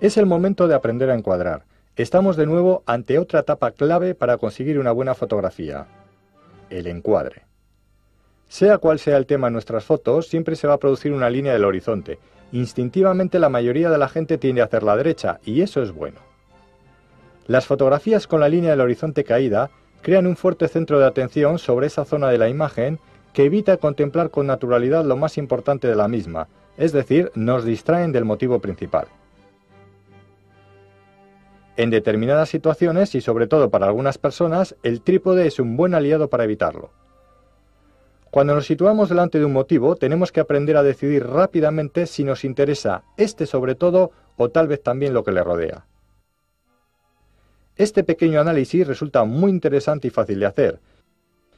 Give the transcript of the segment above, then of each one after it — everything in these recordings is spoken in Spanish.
Es el momento de aprender a encuadrar. Estamos de nuevo ante otra etapa clave para conseguir una buena fotografía: el encuadre. Sea cual sea el tema en nuestras fotos, siempre se va a producir una línea del horizonte. Instintivamente la mayoría de la gente tiende a hacer la derecha, y eso es bueno. Las fotografías con la línea del horizonte caída crean un fuerte centro de atención sobre esa zona de la imagen que evita contemplar con naturalidad lo más importante de la misma, es decir, nos distraen del motivo principal. En determinadas situaciones, y sobre todo para algunas personas, el trípode es un buen aliado para evitarlo. Cuando nos situamos delante de un motivo, tenemos que aprender a decidir rápidamente si nos interesa este sobre todo o tal vez también lo que le rodea. Este pequeño análisis resulta muy interesante y fácil de hacer.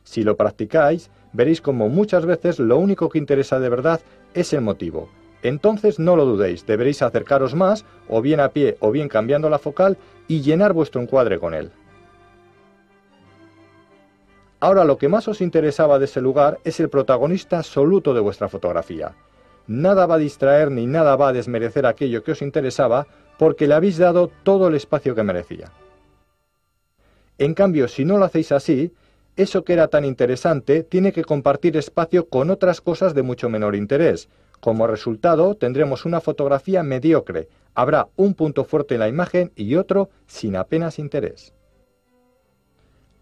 Si lo practicáis, veréis como muchas veces lo único que interesa de verdad es el motivo. Entonces no lo dudéis, deberéis acercaros más, o bien a pie o bien cambiando la focal, y llenar vuestro encuadre con él. Ahora lo que más os interesaba de ese lugar es el protagonista absoluto de vuestra fotografía. Nada va a distraer ni nada va a desmerecer aquello que os interesaba porque le habéis dado todo el espacio que merecía. En cambio, si no lo hacéis así, eso que era tan interesante tiene que compartir espacio con otras cosas de mucho menor interés. Como resultado, tendremos una fotografía mediocre. Habrá un punto fuerte en la imagen y otro sin apenas interés.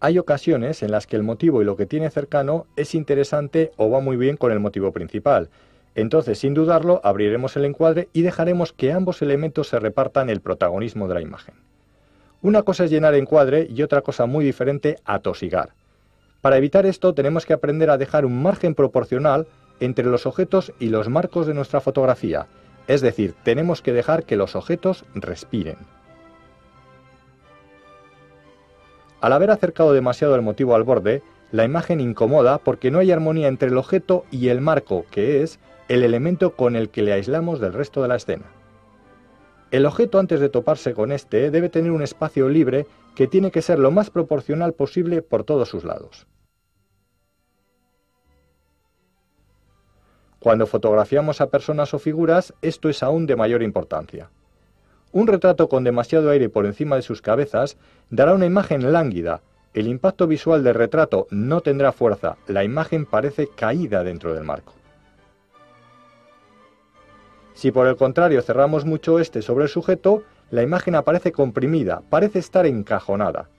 Hay ocasiones en las que el motivo y lo que tiene cercano es interesante o va muy bien con el motivo principal. Entonces, sin dudarlo, abriremos el encuadre y dejaremos que ambos elementos se repartan el protagonismo de la imagen. Una cosa es llenar encuadre y otra cosa muy diferente, atosigar. Para evitar esto tenemos que aprender a dejar un margen proporcional entre los objetos y los marcos de nuestra fotografía, es decir, tenemos que dejar que los objetos respiren. Al haber acercado demasiado el motivo al borde, la imagen incomoda porque no hay armonía entre el objeto y el marco, que es el elemento con el que le aislamos del resto de la escena. El objeto, antes de toparse con este, debe tener un espacio libre que tiene que ser lo más proporcional posible por todos sus lados. Cuando fotografiamos a personas o figuras, esto es aún de mayor importancia. Un retrato con demasiado aire por encima de sus cabezas dará una imagen lánguida. El impacto visual del retrato no tendrá fuerza, la imagen parece caída dentro del marco. Si por el contrario cerramos mucho este sobre el sujeto, la imagen aparece comprimida, parece estar encajonada.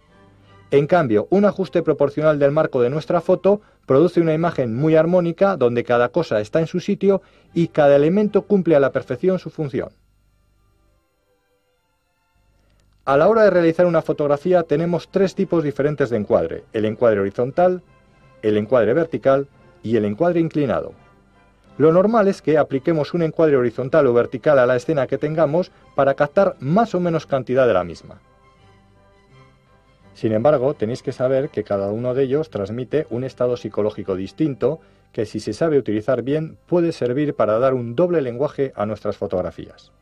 En cambio, un ajuste proporcional del marco de nuestra foto produce una imagen muy armónica donde cada cosa está en su sitio y cada elemento cumple a la perfección su función. A la hora de realizar una fotografía tenemos tres tipos diferentes de encuadre: el encuadre horizontal, el encuadre vertical y el encuadre inclinado. Lo normal es que apliquemos un encuadre horizontal o vertical a la escena que tengamos para captar más o menos cantidad de la misma. Sin embargo, tenéis que saber que cada uno de ellos transmite un estado psicológico distinto que, si se sabe utilizar bien, puede servir para dar un doble lenguaje a nuestras fotografías.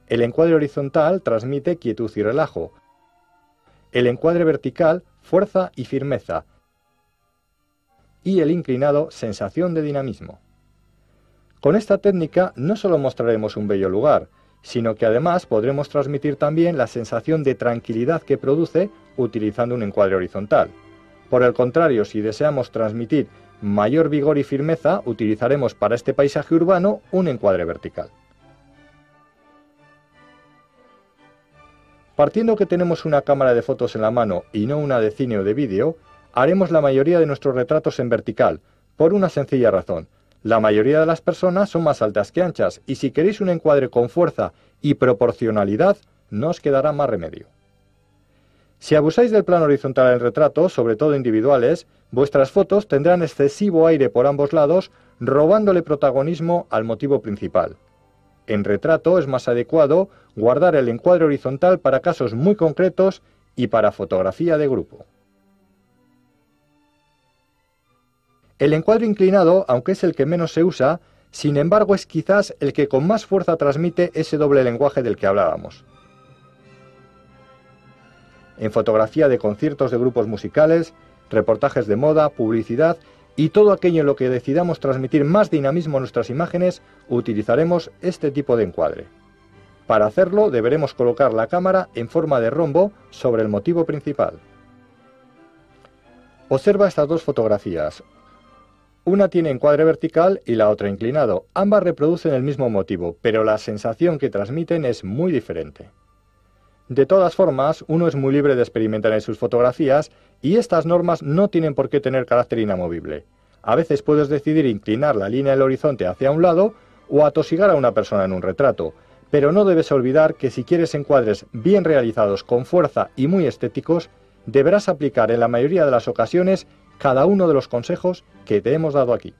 El encuadre horizontal transmite quietud y relajo. El encuadre vertical, fuerza y firmeza. Y el inclinado, sensación de dinamismo. Con esta técnica no solo mostraremos un bello lugar, sino que además podremos transmitir también la sensación de tranquilidad que produce utilizando un encuadre horizontal. Por el contrario, si deseamos transmitir mayor vigor y firmeza, utilizaremos para este paisaje urbano un encuadre vertical. Partiendo que tenemos una cámara de fotos en la mano y no una de cine o de vídeo, haremos la mayoría de nuestros retratos en vertical, por una sencilla razón. La mayoría de las personas son más altas que anchas, y si queréis un encuadre con fuerza y proporcionalidad, no os quedará más remedio. Si abusáis del plano horizontal en retratos, sobre todo individuales, vuestras fotos tendrán excesivo aire por ambos lados, robándole protagonismo al motivo principal. En retrato es más adecuado guardar el encuadre horizontal para casos muy concretos y para fotografía de grupo. El encuadre inclinado, aunque es el que menos se usa, sin embargo es quizás el que con más fuerza transmite ese doble lenguaje del que hablábamos. En fotografía de conciertos de grupos musicales, reportajes de moda, publicidad y todo aquello en lo que decidamos transmitir más dinamismo a nuestras imágenes, utilizaremos este tipo de encuadre. Para hacerlo deberemos colocar la cámara en forma de rombo sobre el motivo principal. Observa estas dos fotografías. Una tiene encuadre vertical y la otra inclinado. Ambas reproducen el mismo motivo, pero la sensación que transmiten es muy diferente. De todas formas, uno es muy libre de experimentar en sus fotografías y estas normas no tienen por qué tener carácter inamovible. A veces puedes decidir inclinar la línea del horizonte hacia un lado o atosigar a una persona en un retrato, pero no debes olvidar que si quieres encuadres bien realizados con fuerza y muy estéticos, deberás aplicar en la mayoría de las ocasiones cada uno de los consejos que te hemos dado aquí.